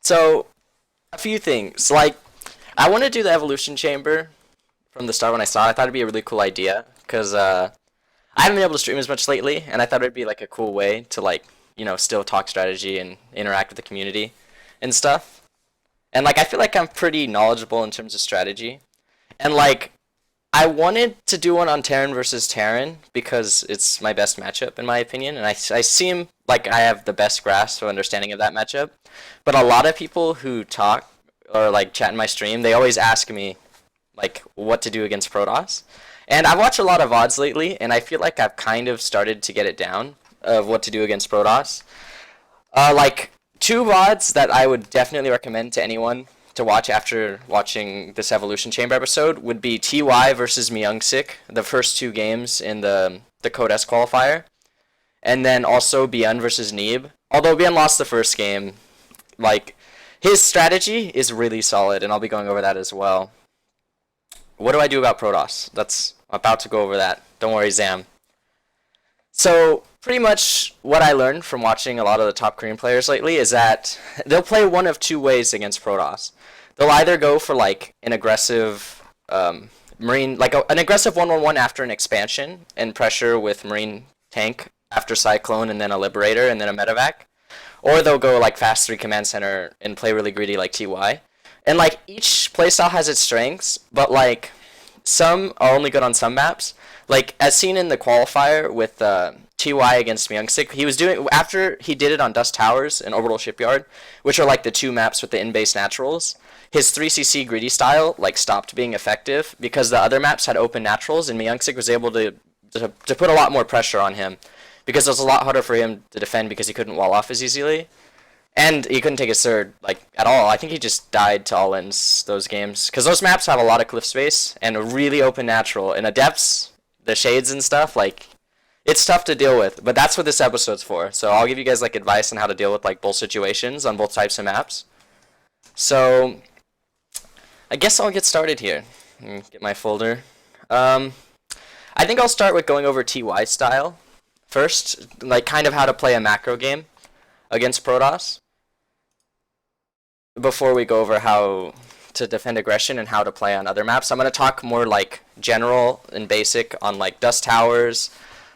So, a few things. Like, I want to do the evolution chamber from the start when I saw it. I thought it'd be a really cool idea because I haven't been able to stream as much lately, and I thought it'd be like a cool way to like, still talk strategy and interact with the community and stuff. And like, I feel like I'm pretty knowledgeable in terms of strategy. And like, I wanted to do one on Terran versus Terran because it's my best matchup in my opinion, and I seem like I have the best grasp of understanding of that matchup. But a lot of people who talk or like chat in my stream, they always ask me like what to do against Protoss. And I've watched a lot of VODs lately, and I feel like I've kind of started to get it down of what to do against Protoss. Like two VODs that I would definitely recommend to anyone to watch after watching this Evolution Chamber episode would be TY versus Myungsik, the first two games in the Code S qualifier, and then also Bian versus Neeb. Although Bian lost the first game, like his strategy is really solid, and I'll be going over that as well. What do I do about Protoss? I'm about to go over that. Don't worry, Zam. So pretty much what I learned from watching a lot of the top Korean players lately is that they'll play one of two ways against Protoss. They'll either go for like an aggressive Marine, like an aggressive 1-1-1 after an expansion and pressure with Marine tank after Cyclone and then a Liberator and then a Medevac. Or they'll go like fast 3 command center and play really greedy like TY. And like each playstyle has its strengths, but like some are only good on some maps. Like as seen in the qualifier with TY against Myungsik, he was doing after he did it on Dust Towers and Orbital Shipyard, which are like the two maps with the in-base naturals. His 3cc greedy style like stopped being effective because the other maps had open naturals, and Myungsik was able to put a lot more pressure on him because it was a lot harder for him to defend because he couldn't wall off as easily. And he couldn't take his third, like, at all. I think he just died to all-ins those games. Because those maps have a lot of cliff space and a really open natural. And the depths, the shades and stuff, like, it's tough to deal with. But that's what this episode's for. So I'll give you guys, like, advice on how to deal with, like, both situations on both types of maps. So, I guess I'll get started here. Get my folder. I think I'll start with going over TY style first. Like, kind of how to play a macro game against Protoss, before we go over how to defend aggression and how to play on other maps. I'm going to talk more like general and basic on like Dust Towers,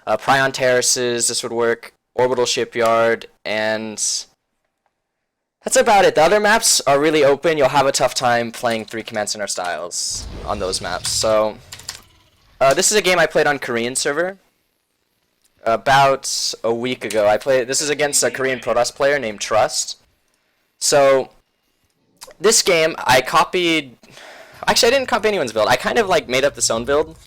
Prion Terraces, this would work, Orbital Shipyard, and that's about it. The other maps are really open. You'll have a tough time playing 3 command center styles on those maps. So this is a game I played on Korean server about a week ago. This is against a Korean Protoss player named Trust. So this game, actually I didn't copy anyone's build. I kind of like made up this own build.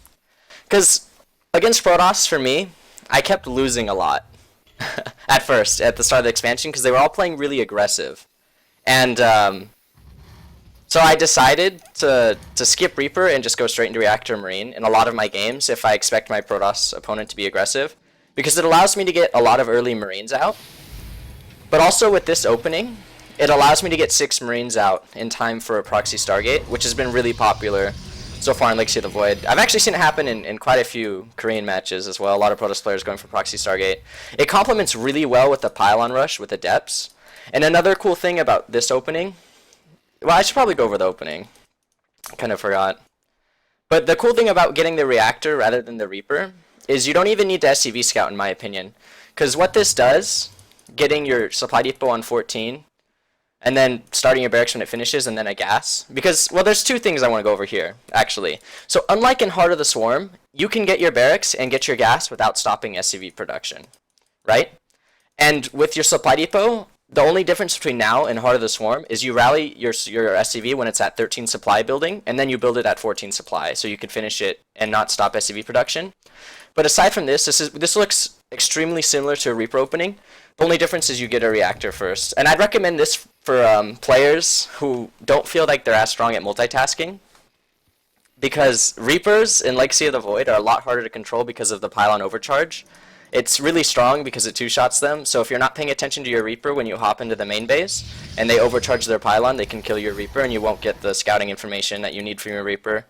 Because against Protoss, for me, I kept losing a lot. At first, at the start of the expansion, because they were all playing really aggressive. And so I decided to skip Reaper and just go straight into Reactor Marine in a lot of my games if I expect my Protoss opponent to be aggressive. Because it allows me to get a lot of early Marines out. But also with this opening, it allows me to get 6 Marines out in time for a Proxy Stargate, which has been really popular so far in Legacy of the Void. I've actually seen it happen in quite a few Korean matches as well. A lot of Protoss players going for Proxy Stargate. It complements really well with the Pylon Rush with the Depths. And another cool thing about this opening, well, I should probably go over the opening. Kind of forgot. But the cool thing about getting the Reactor rather than the Reaper is you don't even need the SCV Scout in my opinion. Because what this does, getting your Supply Depot on 14, and then starting your barracks when it finishes, and then a gas. Because, well, there's two things I want to go over here, actually. So unlike in Heart of the Swarm, you can get your barracks and get your gas without stopping SCV production, right? And with your Supply Depot, the only difference between now and Heart of the Swarm is you rally your SCV when it's at 13 supply building, and then you build it at 14 supply, so you can finish it and not stop SCV production. But aside from this, this looks extremely similar to a Reaper opening. The only difference is you get a Reactor first. And I'd recommend this for players who don't feel like they're as strong at multitasking. Because Reapers in Legacy of the Void are a lot harder to control because of the Pylon Overcharge. It's really strong because it two-shots them, so if you're not paying attention to your Reaper when you hop into the main base, and they overcharge their Pylon, they can kill your Reaper, and you won't get the scouting information that you need from your Reaper.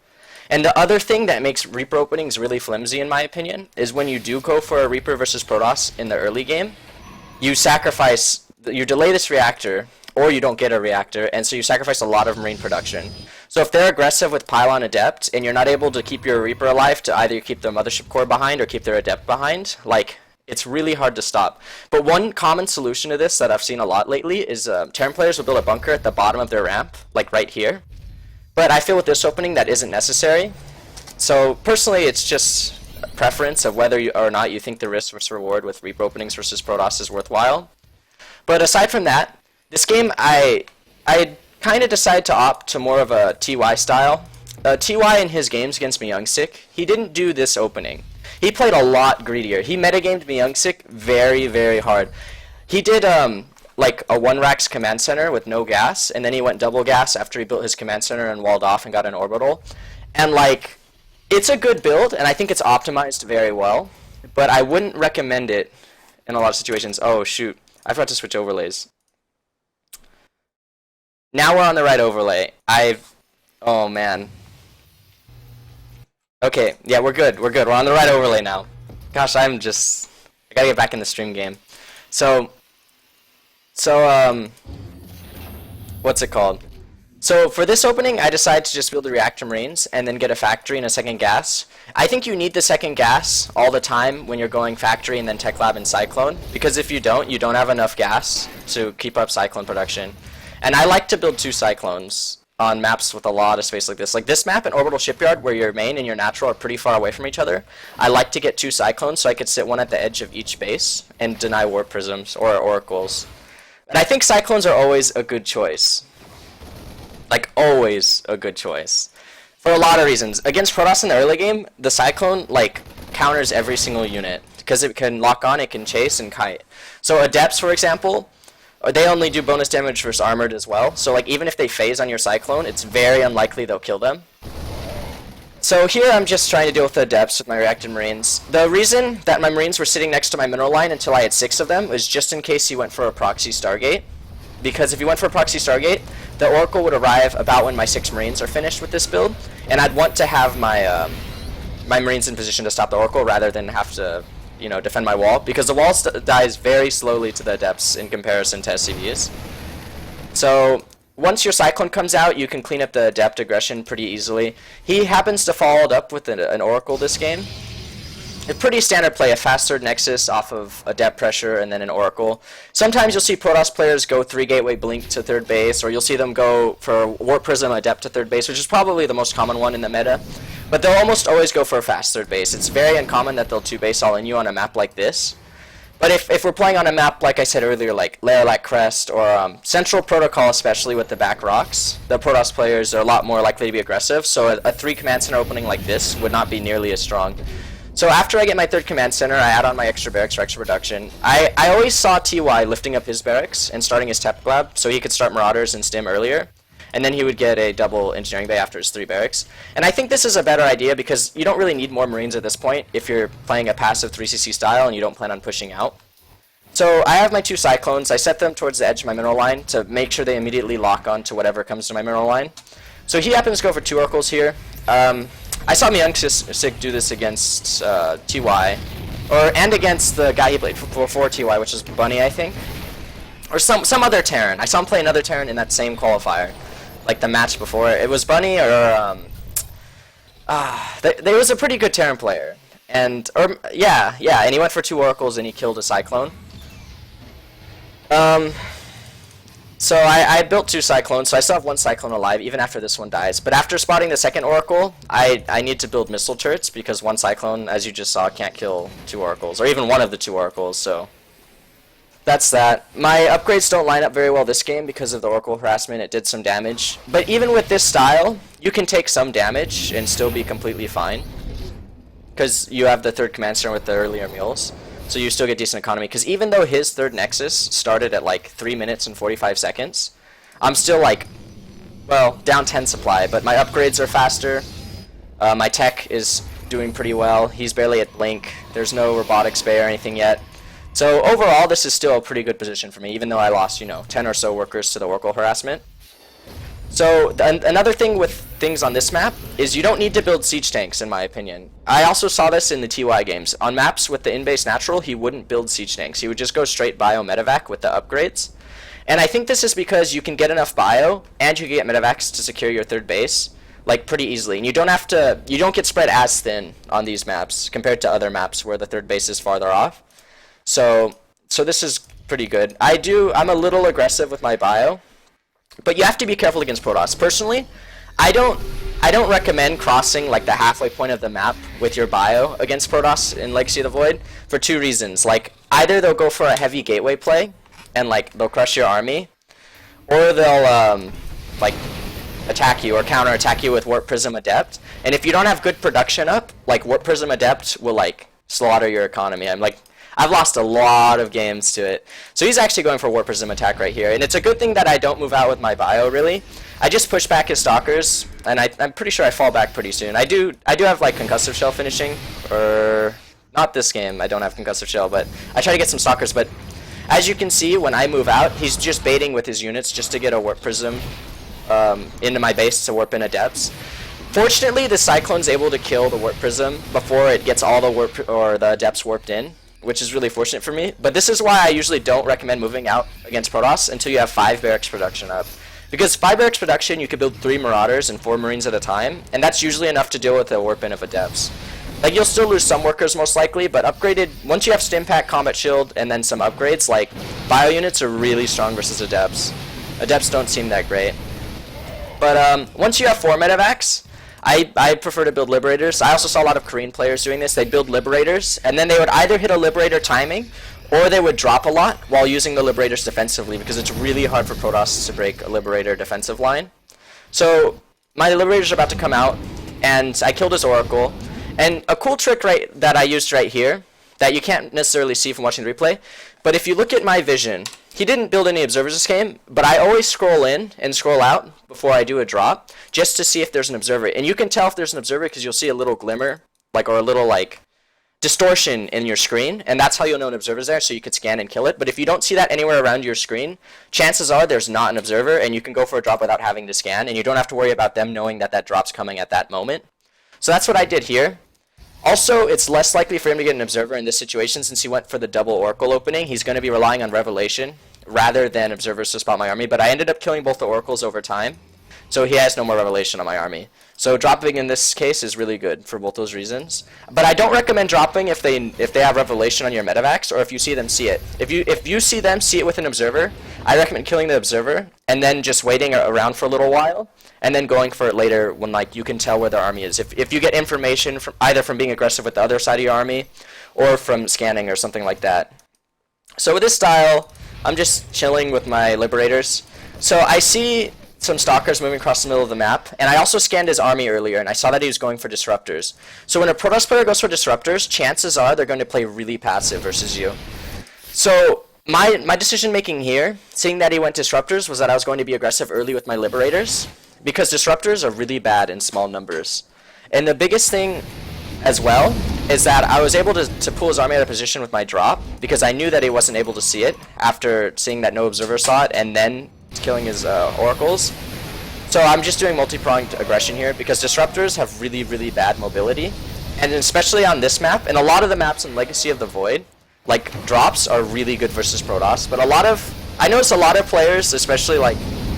And the other thing that makes Reaper openings really flimsy, in my opinion, is when you do go for a Reaper versus Protoss in the early game, you delay this Reactor, or you don't get a reactor, and so you sacrifice a lot of Marine production. So if they're aggressive with Pylon Adept, and you're not able to keep your Reaper alive to either keep their Mothership Core behind or keep their Adept behind, like, it's really hard to stop. But one common solution to this that I've seen a lot lately is Terran players will build a bunker at the bottom of their ramp, like right here. But I feel with this opening that isn't necessary. So personally, it's just a preference of whether or not you think the risk versus reward with Reaper openings versus Protoss is worthwhile. But aside from that, this game I kind of decided to opt to more of a TY style. TY in his games against Myungsik, he didn't do this opening. He played a lot greedier. He metagamed Myungsik very, very hard. He did like a 1-Rax command center with no gas, and then he went double gas after he built his command center and walled off and got an orbital. And like, it's a good build, and I think it's optimized very well, but I wouldn't recommend it in a lot of situations. Oh shoot, I forgot to switch overlays. Now we're on the right overlay. Oh man. Okay, yeah, we're good. We're on the right overlay now. Gosh, I gotta get back in the stream game. So, what's it called? So for this opening, I decided to just build the reactor marines and then get a factory and a second gas. I think you need the second gas all the time when you're going factory and then tech lab and cyclone, because if you don't have enough gas to keep up cyclone production. And I like to build 2 cyclones on maps with a lot of space like this. Like this map and Orbital Shipyard, where your main and your natural are pretty far away from each other, I like to get 2 cyclones so I could sit one at the edge of each base and deny warp prisms or oracles. And I think cyclones are always a good choice. Like, always a good choice. For a lot of reasons. Against Protoss in the early game, the cyclone, like, counters every single unit. Because it can lock on, it can chase, and kite. So Adepts, for example, they only do bonus damage versus armored as well. So like even if they phase on your cyclone, it's very unlikely they'll kill them. So here I'm just trying to deal with the Adepts with my reacted marines. The reason that my marines were sitting next to my mineral line until I had 6 of them was just in case he went for a proxy Stargate. Because if he went for a proxy Stargate, the Oracle would arrive about when my 6 marines are finished with this build, and I'd want to have my my marines in position to stop the Oracle rather than have to, you know, defend my wall, because the wall dies very slowly to the Adepts in comparison to SCVs. So once your Cyclone comes out, you can clean up the Adept aggression pretty easily. He happens to follow it up with an Oracle this game. A pretty standard play, a fast third Nexus off of Adept pressure and then an Oracle. Sometimes you'll see Protoss players go 3 Gateway Blink to third base, or you'll see them go for Warp Prism Adept to third base, which is probably the most common one in the meta. But they'll almost always go for a fast third base. It's very uncommon that they'll 2-base all in you on a map like this. But if we're playing on a map, like I said earlier, like Lairlac Crest or Central Protocol, especially with the back rocks, the Protoss players are a lot more likely to be aggressive, so a 3 command center opening like this would not be nearly as strong. So after I get my 3rd command center, I add on my extra barracks for extra reduction. I always saw TY lifting up his barracks and starting his tech lab so he could start Marauders and Stim earlier. And then he would get a double engineering bay after his 3 barracks. And I think this is a better idea because you don't really need more Marines at this point if you're playing a passive 3CC style and you don't plan on pushing out. So I have my 2 Cyclones. I set them towards the edge of my mineral line to make sure they immediately lock on to whatever comes to my mineral line. So he happens to go for 2 Oracles here. I saw Myungsik do this against TY, and against the guy he played for TY, which is Bunny, I think, or some other Terran. I saw him play another Terran in that same qualifier, like the match before. It was Bunny or there was a pretty good Terran player, and and he went for 2 Oracles and he killed a Cyclone. So I built 2 Cyclones, so I still have 1 Cyclone alive, even after this one dies. But after spotting the 2nd Oracle, I need to build missile turrets, because 1 Cyclone, as you just saw, can't kill 2 Oracles, or even one of the 2 Oracles, so that's that. My upgrades don't line up very well this game because of the Oracle harassment. It did some damage. But even with this style, you can take some damage and still be completely fine, because you have the 3rd command center with the earlier mules. So you still get decent economy, because even though his 3rd Nexus started at like 3 minutes and 45 seconds, I'm still like, well, down 10 supply, but my upgrades are faster. My tech is doing pretty well. He's barely at blink. There's no robotics bay or anything yet. So overall, this is still a pretty good position for me, even though I lost, 10 or so workers to the Oracle harassment. So another thing with things on this map is you don't need to build siege tanks, in my opinion. I also saw this in the TY games. On maps with the in-base natural, he wouldn't build siege tanks. He would just go straight bio medevac with the upgrades. And I think this is because you can get enough bio and you can get medevacs to secure your third base like pretty easily. And you don't get spread as thin on these maps compared to other maps where the third base is farther off. So this is pretty good. I'm a little aggressive with my bio, but you have to be careful against Protoss. Personally, I don't recommend crossing like the halfway point of the map with your bio against Protoss in Legacy of the Void for two reasons. Like, either they'll go for a heavy gateway play and like they'll crush your army, or they'll like attack you or counter attack you with Warp Prism Adept. And if you don't have good production up, like Warp Prism Adept will like slaughter your economy. I've lost a lot of games to it. So he's actually going for Warp Prism attack right here. And it's a good thing that I don't move out with my bio, really. I just push back his Stalkers, and I'm pretty sure I fall back pretty soon. I do have, like, Concussive Shell finishing, or not this game, I don't have Concussive Shell, but I try to get some Stalkers. But as you can see, when I move out, he's just baiting with his units just to get a Warp Prism into my base to warp in Adepts. Fortunately, the Cyclone's able to kill the Warp Prism before it gets all the the Adepts warped in, which is really fortunate for me. But this is why I usually don't recommend moving out against Protoss until you have 5 barracks production up. Because 5 barracks production, you can build 3 Marauders and 4 Marines at a time, and that's usually enough to deal with the warp in of Adepts. Like, you'll still lose some workers most likely, but upgraded, once you have Stim Pack, Combat Shield, and then some upgrades, like, bio units are really strong versus Adepts. Adepts don't seem that great. But once you have 4 medevacs, I prefer to build Liberators. I also saw a lot of Korean players doing this. They'd build Liberators, and then they would either hit a Liberator timing, or they would drop a lot while using the Liberators defensively, because it's really hard for Protoss to break a Liberator defensive line. So my Liberators are about to come out, and I killed his Oracle. And a cool trick that I used right here, that you can't necessarily see from watching the replay, but if you look at my vision, he didn't build any observers this game, but I always scroll in and scroll out before I do a drop, just to see if there's an observer. And you can tell if there's an observer because you'll see a little glimmer, like, or a little, like, distortion in your screen, and that's how you'll know an observer's there, so you could scan and kill it. But if you don't see that anywhere around your screen, chances are there's not an observer, and you can go for a drop without having to scan, and you don't have to worry about them knowing that that drop's coming at that moment. So that's what I did here. Also, it's less likely for him to get an observer in this situation since he went for the double Oracle opening. He's going to be relying on Revelation rather than observers to spot my army, but I ended up killing both the Oracles over time, so he has no more Revelation on my army. So dropping in this case is really good for both those reasons. But I don't recommend dropping if they have Revelation on your medevacs, or if you see them see it. If you see them see it with an observer, I recommend killing the observer and then just waiting around for a little while, and then going for it later when, like, you can tell where their army is. If you get information from either from being aggressive with the other side of your army, or from scanning or something like that. So with this style, I'm just chilling with my Liberators. So I see some Stalkers moving across the middle of the map, and I also scanned his army earlier, and I saw that he was going for Disruptors. So when a Protoss player goes for Disruptors, chances are they're going to play really passive versus you. So my decision making here, seeing that he went Disruptors, was that I was going to be aggressive early with my Liberators, because Disruptors are really bad in small numbers. And the biggest thing as well is that I was able to pull his army out of position with my drop, because I knew that he wasn't able to see it after seeing that no observer saw it and then killing his Oracles. So I'm just doing multi-pronged aggression here, because Disruptors have really, really bad mobility. And especially on this map, and a lot of the maps in Legacy of the Void, like, drops are really good versus Protoss. But I notice a lot of players, especially like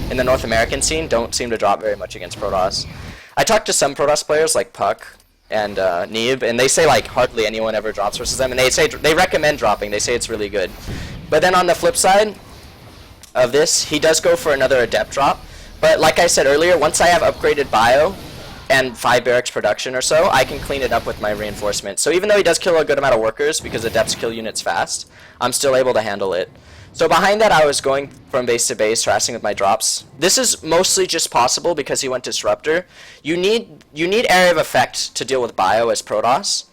in the North American scene, don't seem to drop very much against Protoss. I talked to some Protoss players like Puck and Neeb, and they say like hardly anyone ever drops versus them, and they recommend dropping. They say it's really good. But then on the flip side of this, he does go for another Adept drop. But like I said earlier, once I have upgraded bio and 5 barracks production or so, I can clean it up with my reinforcement. So even though he does kill a good amount of workers, because Adepts kill units fast, I'm still able to handle it. So behind that, I was going from base to base, harassing with my drops. This is mostly just possible because he went Disruptor. You need Area of Effect to deal with bio as Protoss.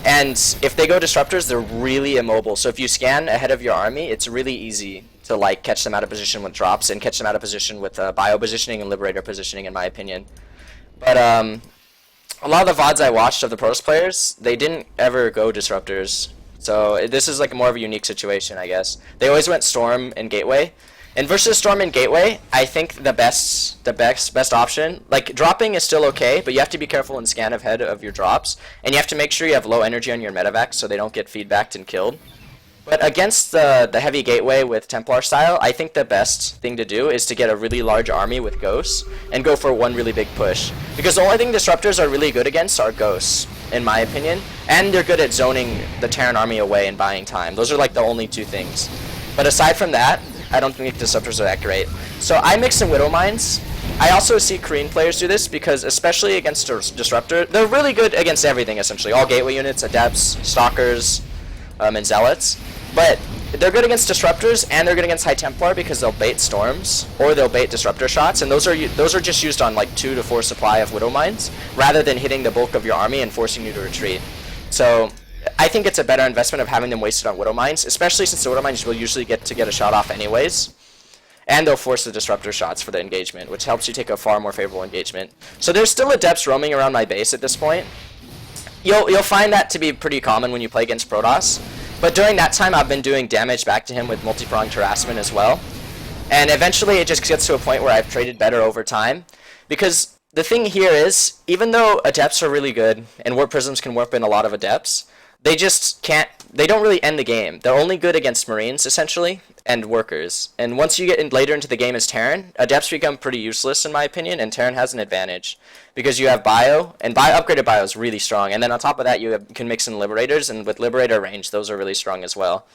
And if they go Disruptors, they're really immobile. So if you scan ahead of your army, it's really easy to, like, catch them out of position with drops and catch them out of position with bio positioning and Liberator positioning, in my opinion. But a lot of the VODs I watched of the Protoss players, they didn't ever go Disruptors. So this is like more of a unique situation, I guess. They always went Storm and Gateway. And versus Storm and Gateway, I think the best option, like, dropping is still okay, but you have to be careful and scan ahead of your drops, and you have to make sure you have low energy on your medevacs so they don't get feedbacked and killed. But against the heavy gateway with Templar style, I think the best thing to do is to get a really large army with ghosts and go for one really big push. Because the only thing disruptors are really good against are ghosts, in my opinion, and they're good at zoning the Terran army away and buying time. Those are like the only two things. But aside from that, I don't think disruptors are that great. So I mix in Widow Mines. I also see Korean players do this because, especially against disruptor, they're really good against everything essentially. All gateway units, adepts, stalkers, and zealots. But they're good against disruptors and they're good against High Templar because they'll bait storms or they'll bait disruptor shots, and those are just used on like 2 to 4 supply of Widow Mines rather than hitting the bulk of your army and forcing you to retreat. So I think it's a better investment of having them wasted on Widow Mines, especially since the Widow Mines will usually get a shot off anyways. And they'll force the disruptor shots for the engagement, which helps you take a far more favorable engagement. So there's still adepts roaming around my base at this point. You'll find that to be pretty common when you play against Protoss. But during that time, I've been doing damage back to him with multi-pronged harassment as well. And eventually it just gets to a point where I've traded better over time. Because the thing here is, even though adepts are really good, and warp prisms can warp in a lot of adepts, they just can't, they don't really end the game. They're only good against Marines, essentially, and workers. And once you get later into the game as Terran, adepts become pretty useless, in my opinion, and Terran has an advantage. Because you have bio, and upgraded bio is really strong. And then on top of that, you can mix in Liberators, and with Liberator range, those are really strong as well.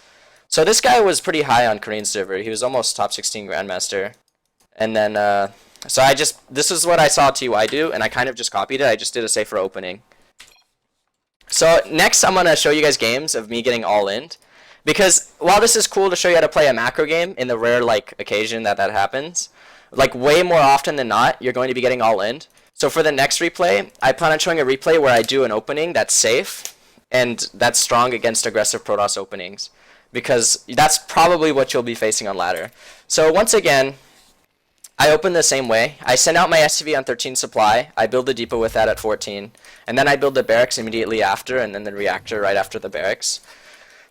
So this guy was pretty high on Korean server. He was almost top 16 Grandmaster. And then, so this is what I saw TY do, and I kind of just copied it. I just did a safer opening. So next I'm going to show you guys games of me getting all in. Because while this is cool to show you how to play a macro game in the rare occasion that happens, way more often than not, you're going to be getting all in. So for the next replay, I plan on showing a replay where I do an opening that's safe and that's strong against aggressive Protoss openings. Because that's probably what you'll be facing on ladder. So once again, I open the same way. I send out my SCV on 13 supply. I build the depot with that at 14. And then I build the barracks immediately after, and then the reactor right after the barracks.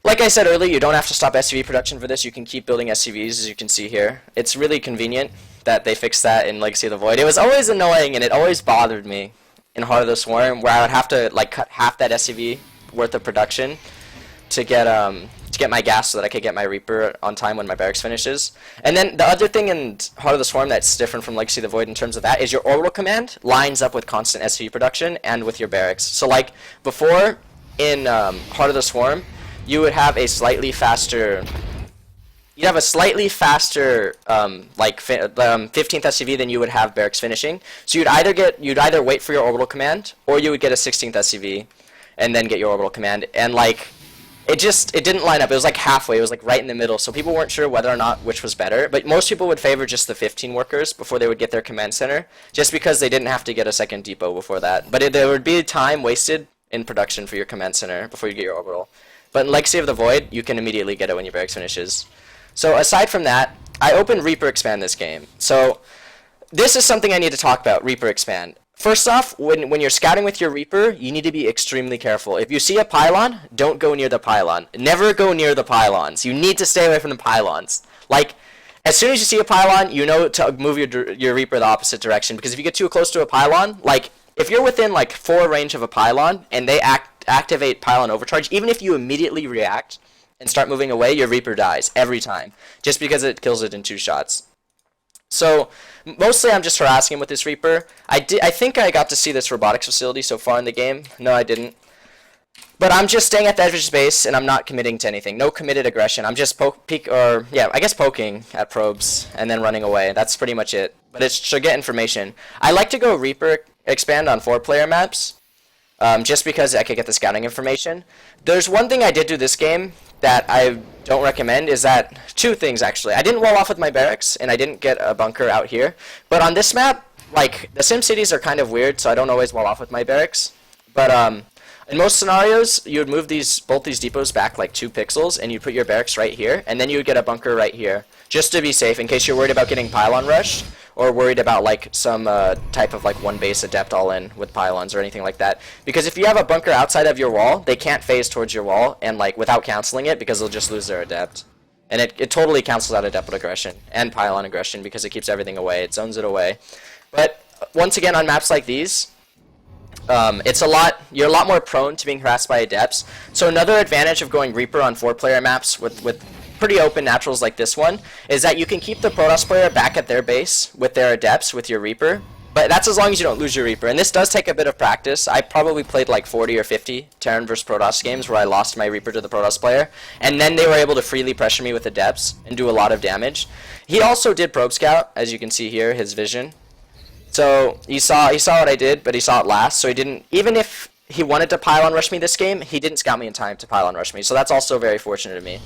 Like I said earlier, you don't have to stop SCV production for this. You can keep building SCVs, as you can see here. It's really convenient that they fixed that in Legacy of the Void. It was always annoying, and it always bothered me in Heart of the Swarm, where I would have to cut half that SCV worth of production to get my gas so that I could get my Reaper on time when my barracks finishes. And then the other thing in Heart of the Swarm that's different from Legacy of the Void in terms of that is your orbital command lines up with constant SCV production and with your barracks. So before in Heart of the Swarm, you would have a slightly faster 15th SCV than you would have barracks finishing. So you'd either wait for your orbital command or you would get a 16th SCV and then get your orbital command. And it didn't line up. It was halfway. It was right in the middle. So people weren't sure whether or not which was better. But most people would favor just the 15 workers before they would get their command center, just because they didn't have to get a second depot before that. But there would be time wasted in production for your command center before you get your orbital. But in Legacy of the Void, you can immediately get it when your barracks finishes. So aside from that, I opened Reaper Expand this game. So this is something I need to talk about, Reaper Expand. First off, when you're scouting with your Reaper, you need to be extremely careful. If you see a pylon, don't go near the pylon. Never go near the pylons. You need to stay away from the pylons. As soon as you see a pylon, you know to move your Reaper the opposite direction. Because if you get too close to a pylon, if you're within 4 range of a pylon and they activate pylon overcharge, even if you immediately react and start moving away, your Reaper dies every time, just because it kills it in 2 shots. So mostly I'm just harassing him with this Reaper. I think I got to see this robotics facility so far in the game. No, I didn't. But I'm just staying at the edge of his base, and I'm not committing to anything. No committed aggression. I'm just poking at probes and then running away. That's pretty much it. But it's to get information. I like to go Reaper Expand on 4-player maps, just because I could get the scouting information. There's one thing I did do this game that I don't recommend, is that 2 things actually. I didn't wall off with my barracks, and I didn't get a bunker out here. But on this map, the Sim Cities are kind of weird, so I don't always wall off with my barracks. But in most scenarios, you would move both these depots back 2 pixels, and you put your barracks right here, and then you would get a bunker right here, just to be safe in case you're worried about getting pylon rushed, or worried about some type of 1 base adept all in with pylons or anything like that. Because if you have a bunker outside of your wall, they can't phase towards your wall and without canceling it, because they'll just lose their adept. And it totally cancels out adept aggression and pylon aggression because it keeps everything away. It zones it away. But once again, on maps like these, it's a lot you're a lot more prone to being harassed by adepts. So another advantage of going Reaper on 4-player maps with pretty open naturals like this one is that you can keep the Protoss player back at their base with their adepts with your Reaper. But that's as long as you don't lose your Reaper. And this does take a bit of practice. I probably played like 40 or 50 Terran vs Protoss games where I lost my Reaper to the Protoss player. And then they were able to freely pressure me with adepts and do a lot of damage. He also did Probe Scout, as you can see here, his vision. So he saw what I did, but he saw it last. So he didn't, even if he wanted to pylon rush me this game, he didn't scout me in time to pylon rush me. So that's also very fortunate of me.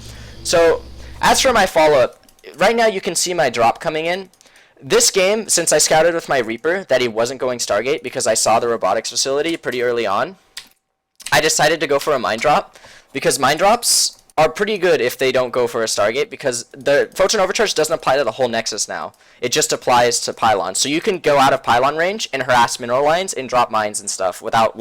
So as for my follow-up, right now you can see my drop coming in. This game, since I scouted with my Reaper that he wasn't going Stargate because I saw the robotics facility pretty early on, I decided to go for a mine drop because mine drops are pretty good if they don't go for a Stargate because the Photon Overcharge doesn't apply to the whole Nexus now. It just applies to pylons. So you can go out of pylon range and harass mineral lines and drop mines and stuff without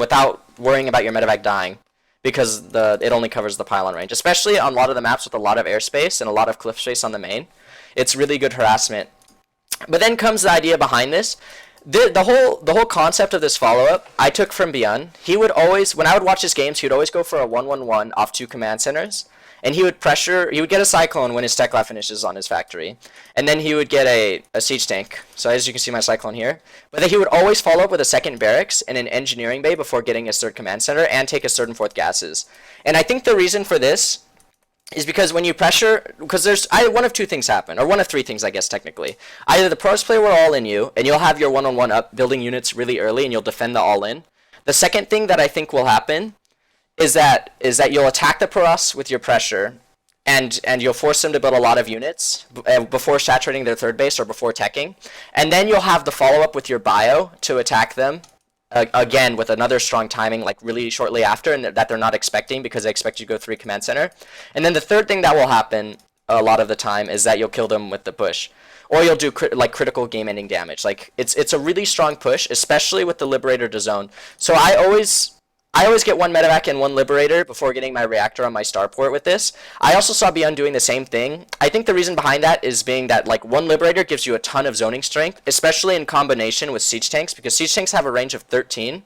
worrying about your medevac dying because it only covers the pylon range, especially on a lot of the maps with a lot of airspace and a lot of cliff space on the main. It's really good harassment. But then comes the idea behind this. The whole concept of this follow-up I took from Byun. He would always, when I would watch his games, he would always go for a 1-1-1 off 2 command centers. And he would get a Cyclone when his Tekla finishes on his factory. And then he would get a siege tank. So as you can see my Cyclone here. But then he would always follow up with a second barracks and an engineering bay before getting his third command center and take his third and fourth gases. And I think the reason for this is because when you pressure, because there's one of two things happen, or one of three things, I guess, technically. Either the Protoss player will all in you, and you'll have your 1-on-1 up, building units really early, and you'll defend the all-in. The second thing that I think will happen is that you'll attack the Protoss with your pressure, and you'll force them to build a lot of units before saturating their third base or before teching. And then you'll have the follow-up with your bio to attack them, again with another strong timing like really shortly after, and that they're not expecting because they expect you to go 3 command center. And then the third thing that will happen a lot of the time is that you'll kill them with the push, or you'll do critical game ending damage. Like it's a really strong push, especially with the Liberator to zone. So I always get 1 medevac and 1 Liberator before getting my reactor on my starport with this. I also saw Byun doing the same thing. I think the reason behind that is being that like 1 Liberator gives you a ton of zoning strength, especially in combination with siege tanks, because siege tanks have a range of 13.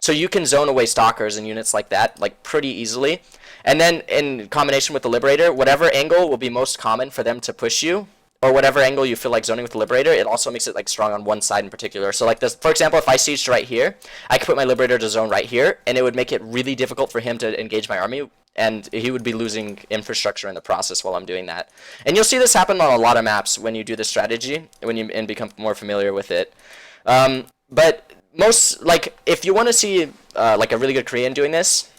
So you can zone away stalkers and units like that like pretty easily. And then in combination with the Liberator, whatever angle will be most common for them to push you, or whatever angle you feel like zoning with the Liberator, it also makes it like strong on one side in particular. So like this, for example, if I sieged right here, I could put my Liberator to zone right here, and it would make it really difficult for him to engage my army, and he would be losing infrastructure in the process while I'm doing that. And you'll see this happen on a lot of maps when you do this strategy, and become more familiar with it. But most, like, if you want to see like a really good Korean doing this,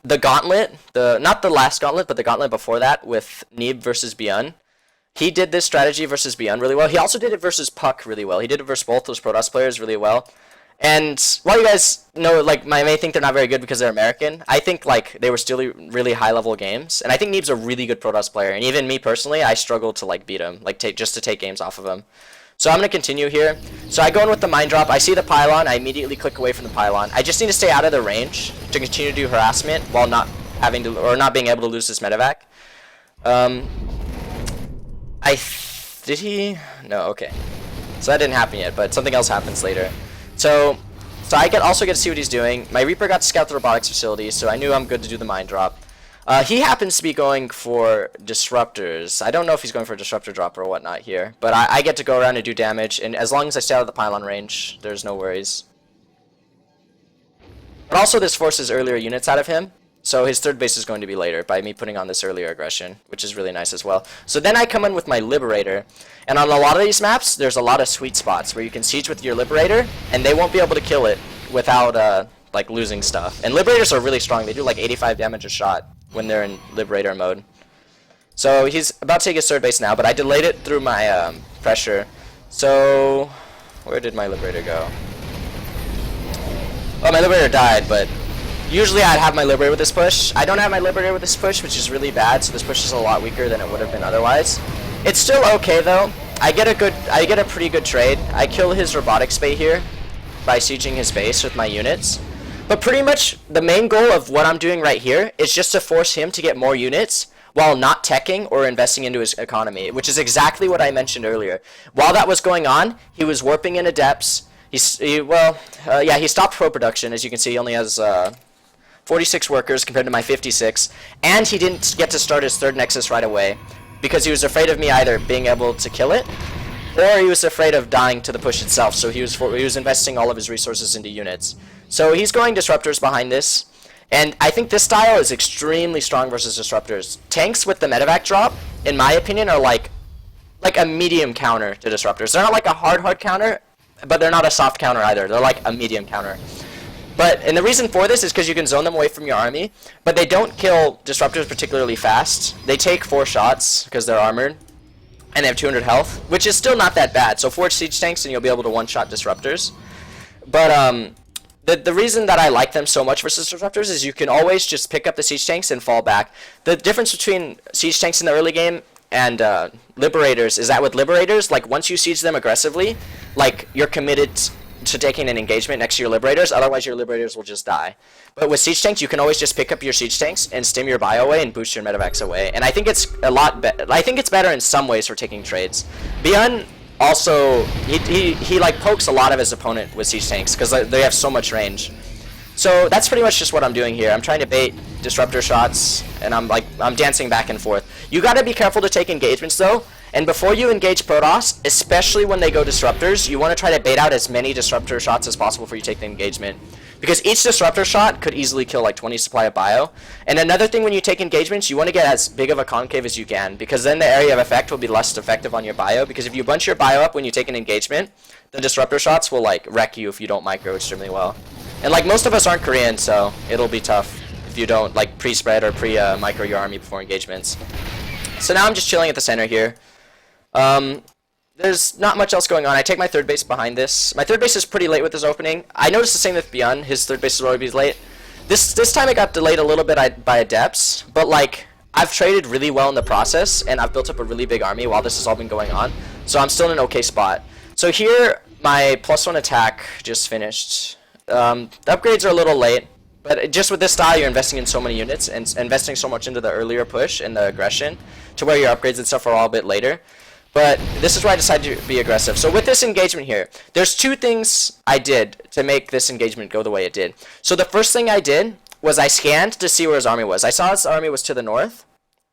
the Gauntlet, not the last Gauntlet, but the Gauntlet before that with Neeb versus Byun, he did this strategy versus Byun really well. He also did it versus Puck really well. He did it versus both those Protoss players really well. And while you guys know, like, may think they're not very good because they're American, I think, like, they were still really high-level games. And I think Neeb's a really good Protoss player. And even me, personally, I struggled to, like, beat him, like, just to take games off of him. So I'm going to continue here. So I go in with the mine drop. I see the pylon. I immediately click away from the pylon. I just need to stay out of the range to continue to do harassment while not being able to lose this medevac. Did he? No, okay. So that didn't happen yet, but something else happens later. So I also get to see what he's doing. My Reaper got to scout the robotics facility, so I knew I'm good to do the mine drop. He happens to be going for disruptors. I don't know if he's going for a disruptor drop or whatnot here, but I get to go around and do damage, and as long as I stay out of the pylon range, there's no worries. But also this forces earlier units out of him. So his third base is going to be later by me putting on this earlier aggression, which is really nice as well. So then I come in with my Liberator, and on a lot of these maps, there's a lot of sweet spots where you can siege with your Liberator, and they won't be able to kill it without like losing stuff. And Liberators are really strong. They do like 85 damage a shot when they're in Liberator mode. So he's about to take his third base now, but I delayed it through my pressure. So where did my Liberator go? Oh, my Liberator died, but usually I'd have my Liberator with this push. I don't have my Liberator with this push, which is really bad, so this push is a lot weaker than it would have been otherwise. It's still okay though. I get a pretty good trade. I kill his robotics bay here by sieging his base with my units. But pretty much the main goal of what I'm doing right here is just to force him to get more units while not teching or investing into his economy, which is exactly what I mentioned earlier. While that was going on, he was warping in adepts. He stopped pro production. As you can see, he only has 46 workers compared to my 56, and he didn't get to start his third Nexus right away because he was afraid of me either being able to kill it, or he was afraid of dying to the push itself. So he was investing all of his resources into units. So he's going disruptors behind this, and I think this style is extremely strong versus disruptors. Tanks with the medevac drop, in my opinion, are like a medium counter to disruptors. They're not like a hard counter, but they're not a soft counter either. They're like a medium counter. And the reason for this is because you can zone them away from your army, but they don't kill disruptors particularly fast. They take 4 shots because they're armored, and they have 200 health, which is still not that bad. So 4 siege tanks and you'll be able to one-shot disruptors. But the reason that I like them so much versus disruptors is you can always just pick up the siege tanks and fall back. The difference between siege tanks in the early game and liberators is that with liberators, like once you siege them aggressively, like you're committed to taking an engagement next to your liberators, otherwise your liberators will just die. But with siege tanks, you can always just pick up your siege tanks and stim your bio away and boost your medevacs away. And I think it's I think it's better in some ways for taking trades. Beyond also, he like pokes a lot of his opponent with siege tanks because they have so much range. So that's pretty much just what I'm doing here. I'm trying to bait disruptor shots, and I'm dancing back and forth. You gotta be careful to take engagements though. And before you engage Protoss, especially when they go disruptors, you want to try to bait out as many disruptor shots as possible before you take the engagement. Because each disruptor shot could easily kill like 20 supply of bio. And another thing when you take engagements, you want to get as big of a concave as you can, because then the area of effect will be less effective on your bio. Because if you bunch your bio up when you take an engagement, the disruptor shots will like wreck you if you don't micro extremely well. And like most of us aren't Korean, so it'll be tough if you don't like pre-spread or pre-micro your army before engagements. So now I'm just chilling at the center here. There's not much else going on. I take my third base behind this. My third base is pretty late with this opening. I noticed the same with Beyond. His third base is always late. This time it got delayed a little bit by Adepts, but like I've traded really well in the process, and I've built up a really big army while this has all been going on. So I'm still in an okay spot. So here, my +1 attack just finished. The upgrades are a little late, but just with this style, you're investing in so many units and investing so much into the earlier push and the aggression to where your upgrades and stuff are all a bit later. But this is where I decided to be aggressive. So with this engagement here, there's 2 things I did to make this engagement go the way it did. So the first thing I did was I scanned to see where his army was. I saw his army was to the north,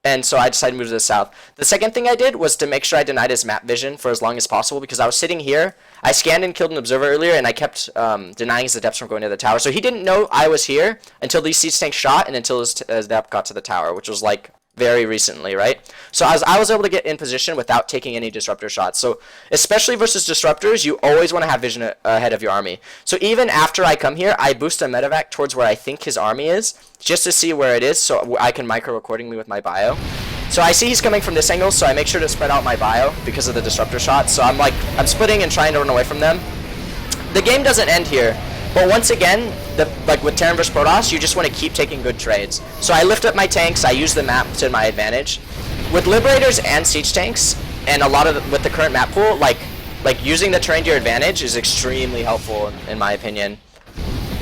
and so I decided to move to the south. The second thing I did was to make sure I denied his map vision for as long as possible, because I was sitting here. I scanned and killed an observer earlier, and I kept denying his adepts from going to the tower. So he didn't know I was here until these siege tanks shot and until his adept got to the tower, which was like very recently, right? So I was able to get in position without taking any disruptor shots. So especially versus disruptors, you always want to have vision ahead of your army. So even after I come here, I boost a medevac towards where I think his army is, just to see where it is, so I can micro accordingly with my bio. So I see he's coming from this angle, so I make sure to spread out my bio because of the disruptor shots. So I'm splitting and trying to run away from them. The game doesn't end here. But once again, like with Terran vs Protoss, you just want to keep taking good trades. So I lift up my tanks, I use the map to my advantage. With Liberators and Siege tanks, and a lot of with the current map pool, like using the terrain to your advantage is extremely helpful in my opinion.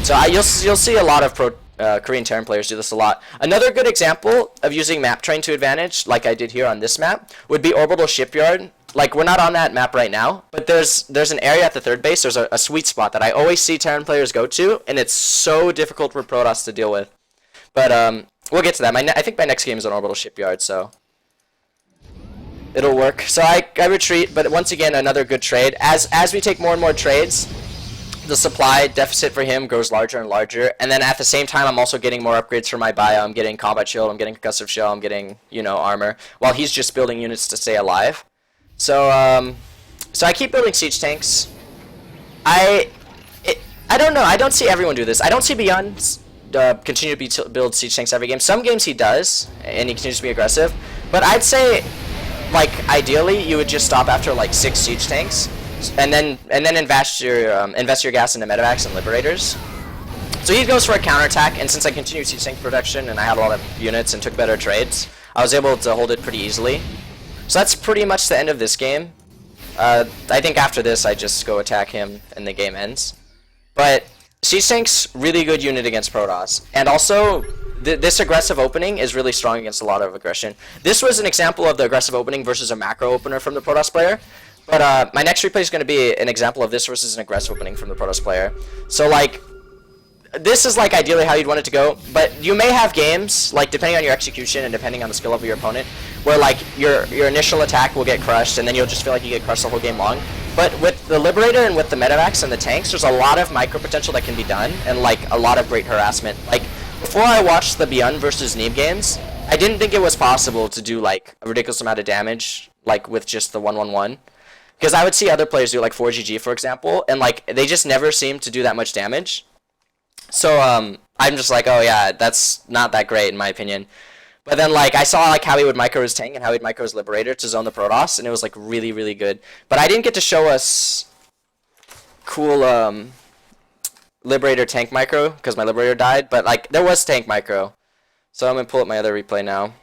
So you'll see a lot of Korean Terran players do this a lot. Another good example of using map terrain to advantage, like I did here on this map, would be Orbital Shipyard. Like, we're not on that map right now, but there's an area at the third base, there's a sweet spot that I always see Terran players go to, and it's so difficult for Protoss to deal with. But we'll get to that. I think my next game is on Orbital Shipyard, so it'll work. So I retreat, but once again, another good trade. As we take more and more trades, the supply deficit for him grows larger and larger, and then at the same time, I'm also getting more upgrades for my bio. I'm getting Combat Shield, I'm getting Concussive Shell, I'm getting, armor, while he's just building units to stay alive. So I keep building siege tanks. I don't know. I don't see everyone do this. I don't see Beyond continue to build siege tanks every game. Some games he does, and he continues to be aggressive. But I'd say, like, ideally, you would just stop after like 6 siege tanks, and then invest your gas into medevacs and liberators. So he goes for a counterattack, and since I continued siege tank production and I had a lot of units and took better trades, I was able to hold it pretty easily. So that's pretty much the end of this game. I think after this I just go attack him and the game ends. But Siege Tank's really good unit against Protoss. And also, this aggressive opening is really strong against a lot of aggression. This was an example of the aggressive opening versus a macro opener from the Protoss player. But my next replay is going to be an example of this versus an aggressive opening from the Protoss player. So like, this is like ideally how you'd want it to go, but you may have games, like depending on your execution and depending on the skill of your opponent, where like your initial attack will get crushed and then you'll just feel like you get crushed the whole game long. But with the Liberator and with the Medivacs and the tanks, there's a lot of micro potential that can be done and like a lot of great harassment. Like before I watched the Beyond versus Neeb games, I didn't think it was possible to do like a ridiculous amount of damage like with just the 1-1-1. Because I would see other players do like 4GG for example, and like they just never seem to do that much damage. So I'm just like, oh yeah, that's not that great in my opinion. But then like I saw like how he would micro his tank and how he'd micro his Liberator to zone the Protoss, and it was like really, really good. But I didn't get to show us cool Liberator tank micro because my Liberator died, but like there was tank micro. So I'm gonna pull up my other replay now.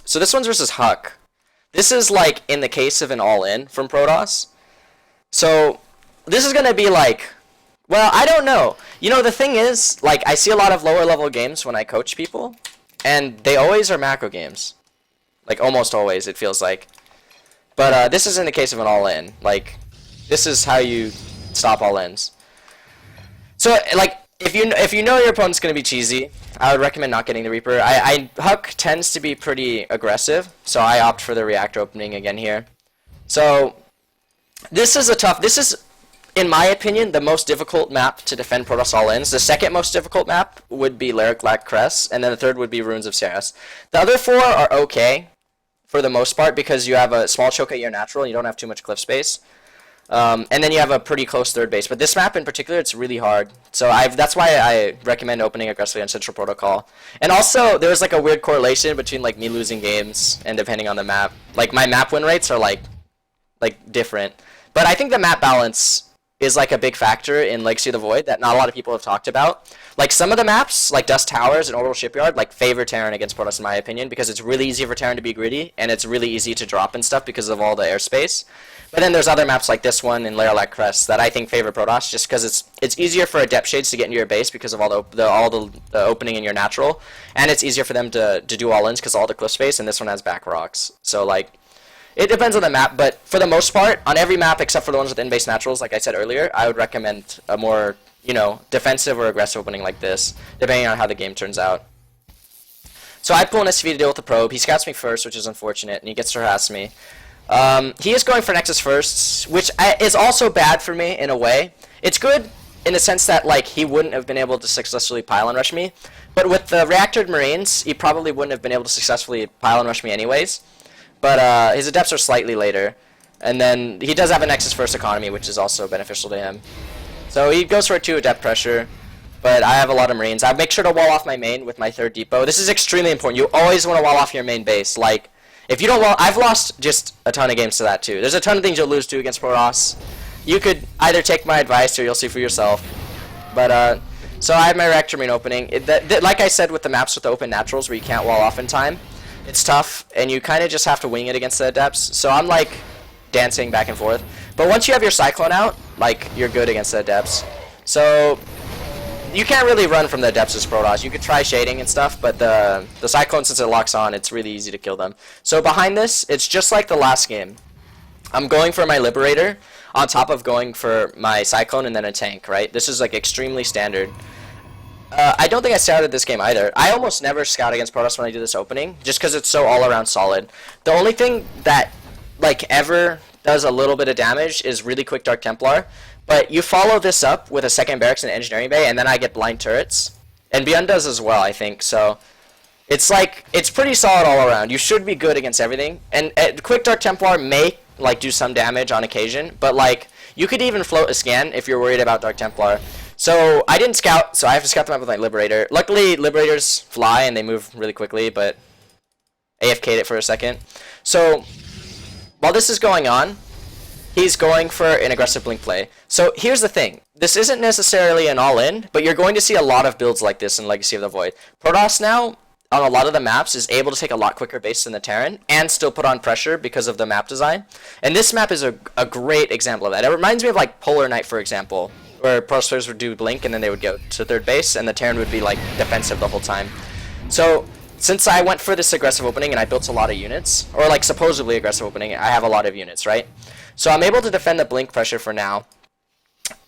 So this one's versus Huck. This is like in the case of an all-in from Protoss. So this is gonna be like, well, I don't know. You know, the thing is, like, I see a lot of lower level games when I coach people, and they always are macro games. Like, almost always, it feels like. But this is in the case of an all-in. Like, this is how you stop all-ins. So, like, if you know your opponent's going to be cheesy, I would recommend not getting the Reaper. Huck tends to be pretty aggressive, so I opt for the reactor opening again here. So, this is in my opinion, the most difficult map to defend Protoss all-ins. The second most difficult map would be Lyric Lac Crest, and then the third would be Ruins of Ceres. The other four are okay, for the most part, because you have a small choke at your natural, and you don't have too much cliff space. And then you have a pretty close third base. But this map in particular, it's really hard. So that's why I recommend opening aggressively on Central Protocol. And also, there's like a weird correlation between like me losing games and depending on the map. Like my map win rates are like different. But I think the map balance is like a big factor in Legacy of the Void that not a lot of people have talked about. Like some of the maps, like Dust Towers and Orbital Shipyard, like favor Terran against Protoss in my opinion, because it's really easy for Terran to be greedy, and it's really easy to drop and stuff because of all the airspace. But then there's other maps like this one in Lyric Lac Crest that I think favor Protoss, just because it's easier for Adept Shades to get into your base because of all the opening in your natural, and it's easier for them to do all-ins because of all the cliff space, and this one has back rocks. So like, it depends on the map, but for the most part, on every map except for the ones with in-base naturals, like I said earlier, I would recommend a more, defensive or aggressive opening like this, depending on how the game turns out. So I pull an SV to deal with the probe. He scouts me first, which is unfortunate, and he gets to harass me. He is going for Nexus first, which is also bad for me in a way. It's good in the sense that like he wouldn't have been able to successfully pylon rush me, but with the reactored Marines, he probably wouldn't have been able to successfully pylon rush me anyways. But his adepts are slightly later, and then he does have a Nexus first economy, which is also beneficial to him. So he goes for a 2 adept pressure, but I have a lot of Marines. I make sure to wall off my main with my 3rd depot. This is extremely important. You always want to wall off your main base. Like, if you don't wall, I've lost just a ton of games to that too. There's a ton of things you'll lose to against Protoss. You could either take my advice or you'll see for yourself. But so I have my reactor Marine opening. Like I said with the maps with the open naturals where you can't wall off in time, it's tough, and you kind of just have to wing it against the adepts. So I'm like dancing back and forth. But once you have your Cyclone out, like you're good against the adepts. So you can't really run from the adepts as Protoss. You could try shading and stuff, but the Cyclone, since it locks on, it's really easy to kill them. So behind this, it's just like the last game. I'm going for my Liberator on top of going for my Cyclone and then a tank, right? This is like extremely standard. I don't think I scouted this game either. I almost never scout against Protoss when I do this opening, just because it's so all-around solid. The only thing that, like, ever does a little bit of damage is really quick Dark Templar, but you follow this up with a second barracks and an engineering bay, and then I get blind turrets. And Beyond does as well, I think, so it's like, it's pretty solid all around. You should be good against everything, and quick Dark Templar may, like, do some damage on occasion, but, like, you could even float a scan if you're worried about Dark Templar. So I didn't scout, so I have to scout them up with my Liberator. Luckily, Liberators fly and they move really quickly, but AFK'd it for a second. So while this is going on, he's going for an aggressive blink play. So here's the thing. This isn't necessarily an all-in, but you're going to see a lot of builds like this in Legacy of the Void. Protoss now, on a lot of the maps, is able to take a lot quicker base than the Terran and still put on pressure because of the map design. And this map is a great example of that. It reminds me of like Polar Knight, for example, where Protoss players would do blink and then they would go to third base and the Terran would be like defensive the whole time. So since I went for this aggressive opening and I built a lot of units, or like supposedly aggressive opening, I have a lot of units, right? So I'm able to defend the blink pressure for now.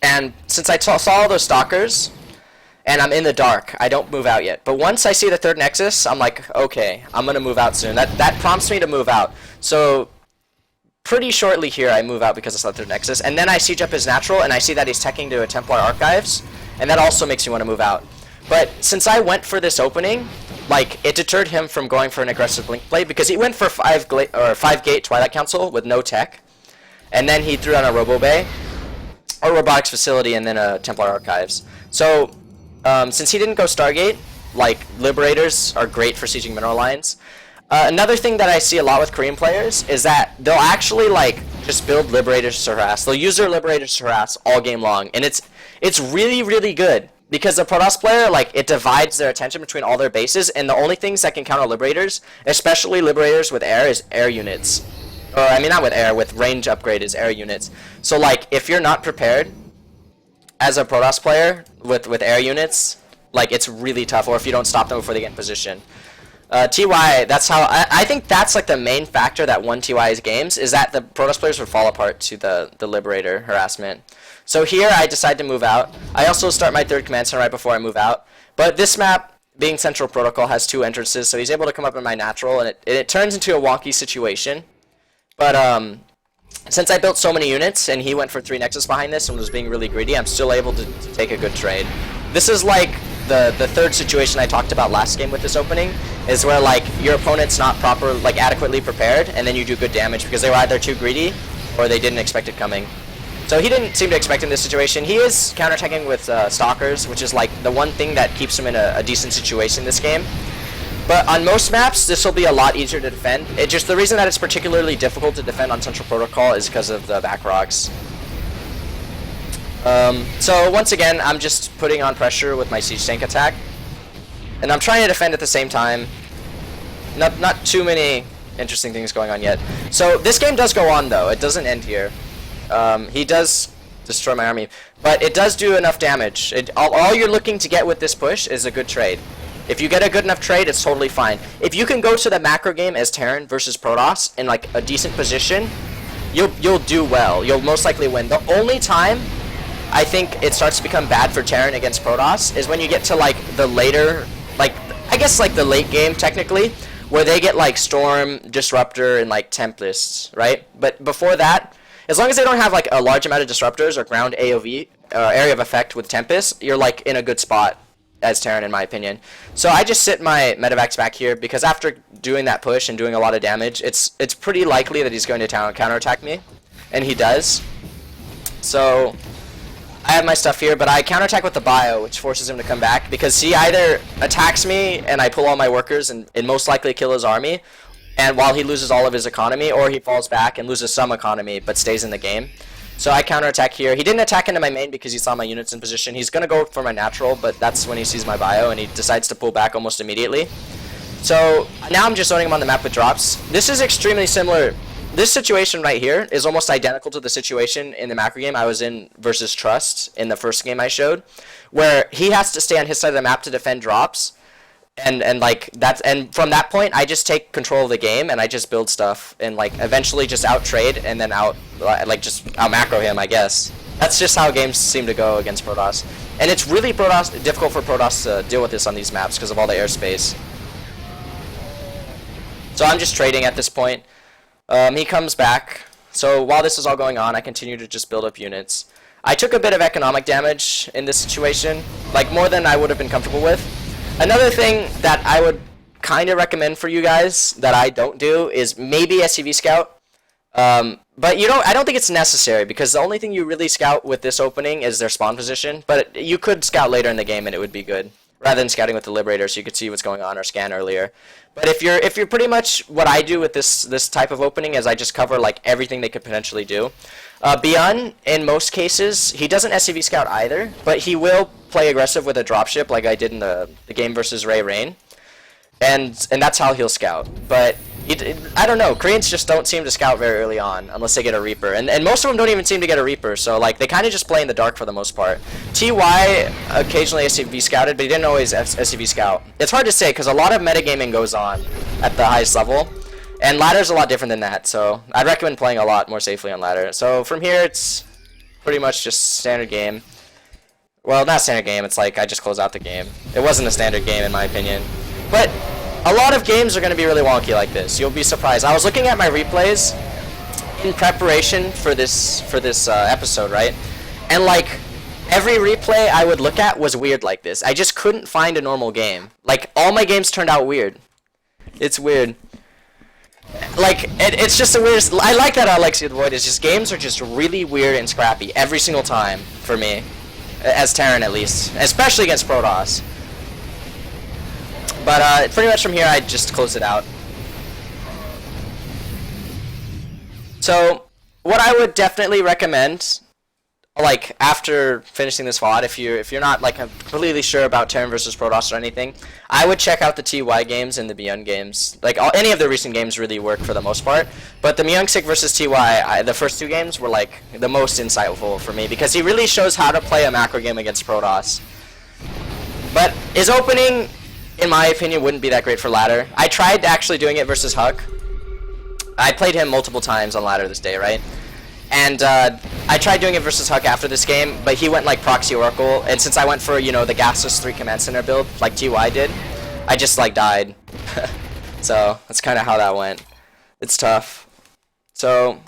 And since I saw all those stalkers, and I'm in the dark, I don't move out yet. But once I see the third nexus, I'm like, okay, I'm going to move out soon. That prompts me to move out. So pretty shortly here, I move out because I saw the third nexus. And then I siege up his natural, and I see that he's teching to a Templar Archives. And that also makes me want to move out. But since I went for this opening, like, it deterred him from going for an aggressive blink play, because he went for 5-gate Twilight Council with no tech. And then he threw on a Robo Bay, or Robotics Facility, and then a Templar Archives. So since he didn't go Stargate, like, Liberators are great for sieging mineral lines. Another thing that I see a lot with Korean players is that they'll actually, like, just build Liberators to harass. They'll use their Liberators to harass all game long, and it's really, really good. Because the Protoss player, like, it divides their attention between all their bases, and the only things that can counter Liberators, especially Liberators with air, is air units. Or, I mean, not with air, with range upgrade is air units. So, like, if you're not prepared as a Protoss player with air units, like, it's really tough, or if you don't stop them before they get in position. TY, that's how, I think that's, like, the main factor that won TY's games, is that the Protoss players would fall apart to the Liberator harassment. So here I decide to move out. I also start my third command center right before I move out. But this map, being Central Protocol, has 2 entrances, so he's able to come up in my natural, and it turns into a wonky situation. But since I built so many units, and he went for 3 nexus behind this and was being really greedy, I'm still able to take a good trade. This is like the third situation I talked about last game with this opening, is where, like, your opponent's not adequately prepared, and then you do good damage because they were either too greedy or they didn't expect it coming. So he didn't seem to expect in this situation. He is counterattacking with Stalkers, which is like the one thing that keeps him in a decent situation this game. But on most maps, this will be a lot easier to defend. The reason that it's particularly difficult to defend on Central Protocol is because of the back rocks. So once again, I'm just putting on pressure with my siege tank attack, and I'm trying to defend at the same time. Not too many interesting things going on yet. So this game does go on though. It doesn't end here. He does destroy my army, but it does do enough damage. All you're looking to get with this push is a good trade. If you get a good enough trade, it's totally fine. If you can go to the macro game as Terran versus Protoss in like a decent position, you'll do well. You'll most likely win. The only time I think it starts to become bad for Terran against Protoss is when you get to like the later, like I guess like the late game technically, where they get like Storm, Disruptor, and like Tempests, right? But before that, as long as they don't have like a large amount of disruptors or ground AoV, area of effect with Tempest, you're like in a good spot as Terran in my opinion. So I just sit my Medivacs back here because after doing that push and doing a lot of damage, it's pretty likely that he's going to counterattack me, and he does. So I have my stuff here, but I counterattack with the bio, which forces him to come back because he either attacks me and I pull all my workers and most likely kill his army, and while he loses all of his economy, or he falls back and loses some economy but stays in the game. So I counterattack here. He didn't attack into my main because he saw my units in position. He's going to go for my natural, but that's when he sees my bio and he decides to pull back almost immediately. So now I'm just zoning him on the map with drops. This is extremely similar. This situation right here is almost identical to the situation in the macro game I was in versus Trust in the first game I showed, where he has to stay on his side of the map to defend drops. And like that's, and from that point I just take control of the game and I just build stuff and like eventually just out trade and then just out macro him, I guess. That's just how games seem to go against Protoss. And it's really difficult for Protoss to deal with this on these maps because of all the airspace. So I'm just trading at this point. He comes back. So while this is all going on, I continue to just build up units. I took a bit of economic damage in this situation, like more than I would have been comfortable with. Another thing that I would kind of recommend for you guys that I don't do is maybe SCV scout. But I don't think it's necessary because the only thing you really scout with this opening is their spawn position. But you could scout later in the game and it would be good, rather than scouting with the Liberator so you could see what's going on or scan earlier. But if you're pretty much what I do with this type of opening is I just cover like everything they could potentially do. Beyond, in most cases, he doesn't SCV scout either, but he will play aggressive with a dropship like I did in the game versus Ray Rain, and that's how he'll scout. But I don't know. Koreans just don't seem to scout very early on unless they get a Reaper, and most of them don't even seem to get a Reaper. So like they kind of just play in the dark for the most part. Ty occasionally SCV scouted, but he didn't always SCV scout. It's hard to say because a lot of metagaming goes on at the highest level, and ladder's a lot different than that. So I'd recommend playing a lot more safely on ladder. So from here, it's pretty much just standard game. Well, not standard game. It's like I just close out the game. It wasn't a standard game in my opinion, but a lot of games are going to be really wonky like this. You'll be surprised. I was looking at my replays in preparation for this episode, right? And like every replay I would look at was weird like this. I just couldn't find a normal game. Like all my games turned out weird. It's weird. Like it's just the weirdest. I like that Alexia the Void is just games are just really weird and scrappy every single time for me, as Terran at least, especially against Protoss. But pretty much from here, I just close it out. So what I would definitely recommend, like after finishing this VOD, if you're not like completely sure about Terran versus Protoss or anything, I would check out the TY games and the Myung games. Like any of the recent games really work for the most part, but the Myung-sik versus TY, the first two games were like the most insightful for me because he really shows how to play a macro game against Protoss. But his opening, in my opinion, wouldn't be that great for ladder. I tried actually doing it versus Huck. I played him multiple times on ladder this day, right? And I tried doing it versus Huck after this game, but he went like proxy Oracle, and since I went for, you know, the gasless 3 command center build, like TY did, I just like died. So that's kind of how that went. It's tough. So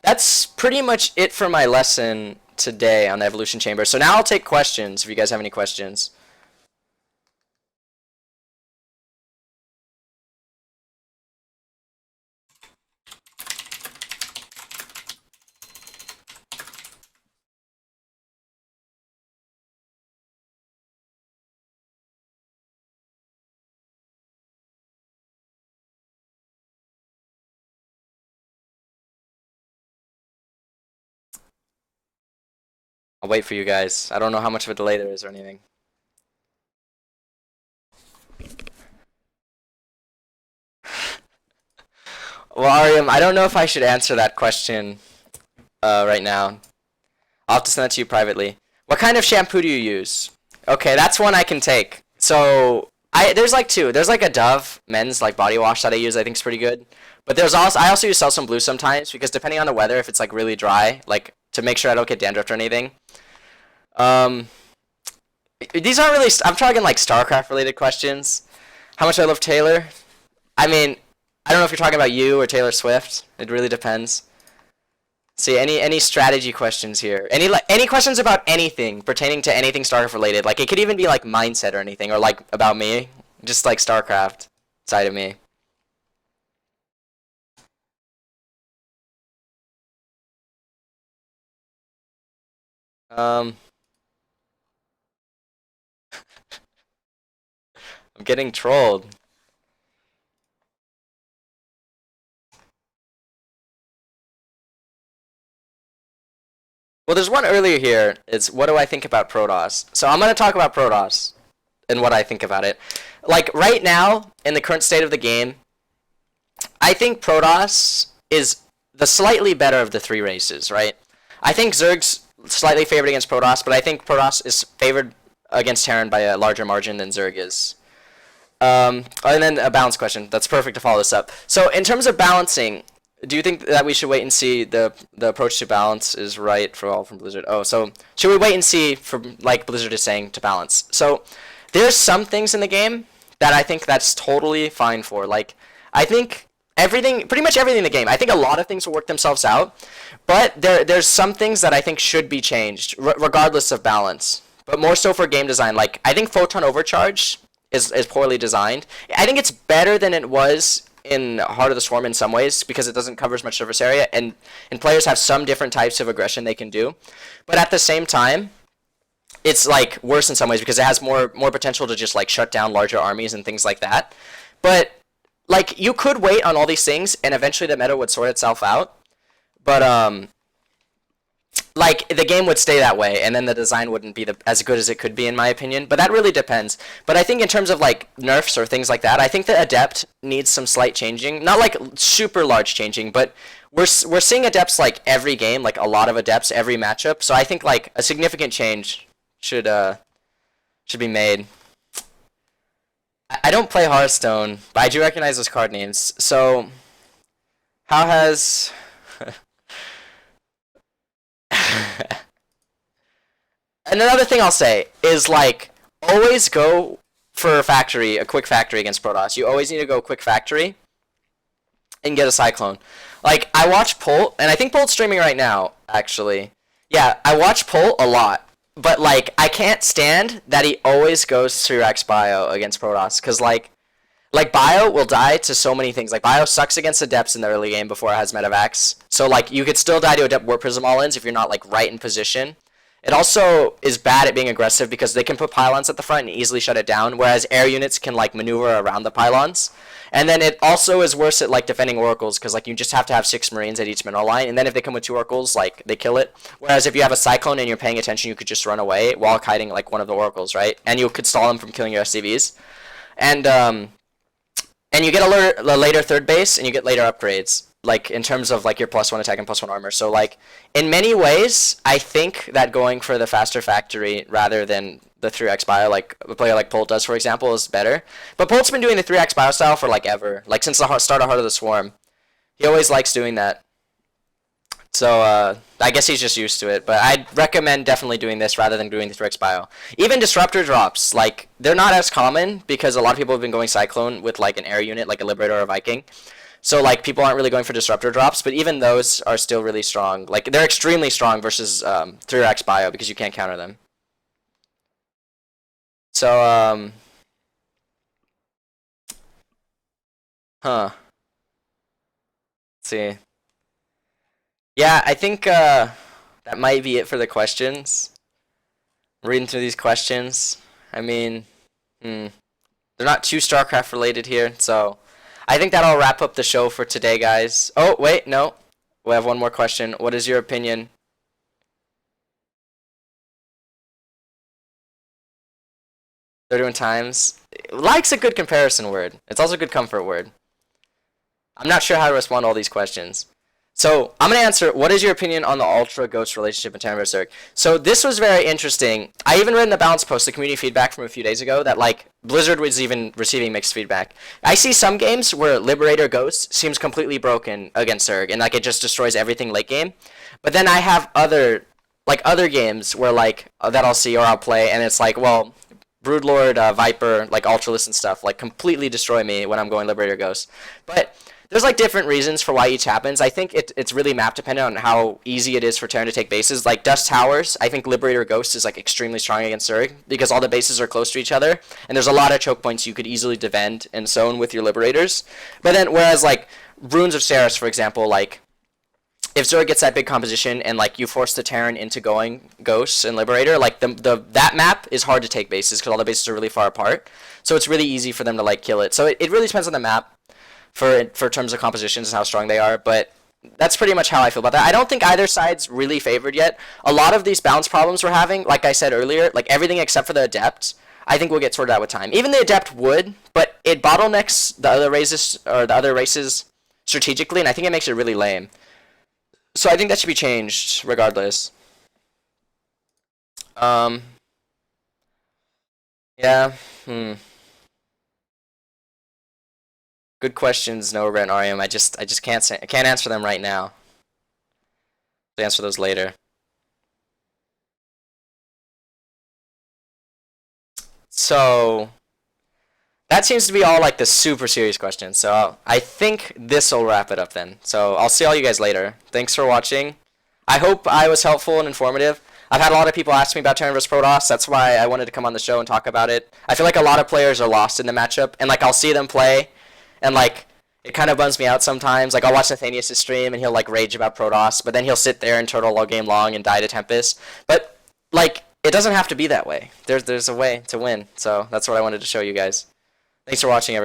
that's pretty much it for my lesson today on the evolution chamber. So now I'll take questions if you guys have any questions. I'll wait for you guys. I don't know how much of a delay there is or anything. Well, Ariam, I don't know if I should answer that question right now. I'll have to send that to you privately. What kind of shampoo do you use? Okay, that's one I can take. So there's like two. There's like a Dove men's like body wash that I use. I think is pretty good. But I also use Selsun Blue sometimes because depending on the weather, if it's like really dry, like to make sure I don't get dandruff or anything. These aren't really. I'm talking like StarCraft related questions. How much I love Taylor? I mean, I don't know if you're talking about you or Taylor Swift. It really depends. See, any strategy questions here? Any questions about anything pertaining to anything StarCraft related? Like it could even be like mindset or anything, or like about me, just like StarCraft side of me. Um, I'm getting trolled. Well, there's one earlier here. It's what do I think about Protoss? So I'm going to talk about Protoss and what I think about it. Like right now, in the current state of the game, I think Protoss is the slightly better of the three races, right? I think Zerg's slightly favored against Protoss, but I think Protoss is favored against Terran by a larger margin than Zerg is. And then a balance question. That's perfect to follow this up. So in terms of balancing, do you think that we should wait and see the approach to balance is right for all from Blizzard? Oh, so should we wait and see for like Blizzard is saying to balance? So there's some things in the game that I think that's totally fine for. Like I think everything, pretty much everything in the game. I think a lot of things will work themselves out, but there's some things that I think should be changed regardless of balance. But more so for game design. Like I think Photon Overcharge is poorly designed. I think it's better than it was in Heart of the Swarm in some ways because it doesn't cover as much surface area and players have some different types of aggression they can do. But at the same time, it's like worse in some ways because it has more potential to just like shut down larger armies and things like that. But like you could wait on all these things and eventually the meta would sort itself out. But like the game would stay that way, and then the design wouldn't be as good as it could be, in my opinion. But that really depends. But I think in terms of like nerfs or things like that, I think the adept needs some slight changing, not like super large changing, but we're seeing adepts like every game, like a lot of adepts every matchup. So I think like a significant change should should be made. I don't play Hearthstone, but I do recognize those card names. So how has And another thing I'll say is like always go for a quick factory against Protoss. You always need to go quick factory and get a Cyclone. Like I watch Polt, and I think Polt's streaming right now, actually. Yeah, I watch Polt a lot, but like I can't stand that he always goes to Rex Bio against Protoss, cause like Bio will die to so many things. Like Bio sucks against Adepts in the early game before it has Metavax. So like you could still die to Adept Warp Prism all-ins if you're not like right in position. It also is bad at being aggressive because they can put pylons at the front and easily shut it down, whereas air units can like maneuver around the pylons. And then it also is worse at like defending oracles because like you just have to have 6 marines at each mineral line, and then if they come with 2 oracles, like they kill it. Whereas if you have a cyclone and you're paying attention, you could just run away while kiting like one of the oracles, right? And you could stall them from killing your SCVs. And you get a later third base, and you get later upgrades, like in terms of like your +1 attack and +1 armor. So like in many ways, I think that going for the faster factory rather than the 3x bio, like a player like Polt does, for example, is better. But Polt's been doing the 3x bio style for like ever, like since the start of Heart of the Swarm. He always likes doing that. So I guess he's just used to it, but I'd recommend definitely doing this rather than doing the 3x bio. Even Disruptor drops, like they're not as common because a lot of people have been going Cyclone with like an air unit, like a Liberator or a Viking. So like people aren't really going for Disruptor drops, but even those are still really strong. Like they're extremely strong versus 3x bio because you can't counter them. So let's see. Yeah, I think that might be it for the questions. Reading through these questions, I mean, they're not too StarCraft related here, so I think that'll wrap up the show for today, guys. Oh, wait, no. We have one more question. What is your opinion? 31 times. Like's a good comparison word. It's also a good comfort word. I'm not sure how to respond to all these questions. So I'm going to answer, what is your opinion on the Ultra Ghost relationship in Terran vs. Zerg? So this was very interesting. I even read in the Balance post, the community feedback from a few days ago, that like Blizzard was even receiving mixed feedback. I see some games where Liberator Ghost seems completely broken against Zerg, and like it just destroys everything late game. But then I have other games where like that I'll see or I'll play, and it's like, well, Broodlord, Viper, like Ultralisk and stuff, like completely destroy me when I'm going Liberator Ghost. But there's like different reasons for why each happens. I think it's really map dependent on how easy it is for Terran to take bases. Like Dust Towers, I think Liberator Ghost is like extremely strong against Zerg because all the bases are close to each other, and there's a lot of choke points you could easily defend and zone with your Liberators. But then whereas like Runes of Ceres, for example, like if Zerg gets that big composition and like you force the Terran into going Ghosts and Liberator, like that map is hard to take bases because all the bases are really far apart. So it's really easy for them to like kill it. So it really depends on the map for terms of compositions and how strong they are, but that's pretty much how I feel about that. I don't think either side's really favored yet. A lot of these bounce problems we're having, like I said earlier, like everything except for the Adept, I think will get sorted out with time. Even the Adept would, but it bottlenecks the other races strategically, and I think it makes it really lame. So I think that should be changed regardless. Yeah. Good questions, Nova and Arium. I just I can't answer them right now. I'll answer those later. So that seems to be all like the super serious questions. So I think this will wrap it up then. So I'll see all you guys later. Thanks for watching. I hope I was helpful and informative. I've had a lot of people ask me about Terran vs. Protoss. That's why I wanted to come on the show and talk about it. I feel like a lot of players are lost in the matchup, and like I'll see them play, and like it kind of bums me out sometimes. Like I'll watch Nathanius' stream and he'll like rage about Protoss, but then he'll sit there and turtle all game long and die to Tempest. But like it doesn't have to be that way. There's a way to win. So that's what I wanted to show you guys. Thanks for watching, everyone.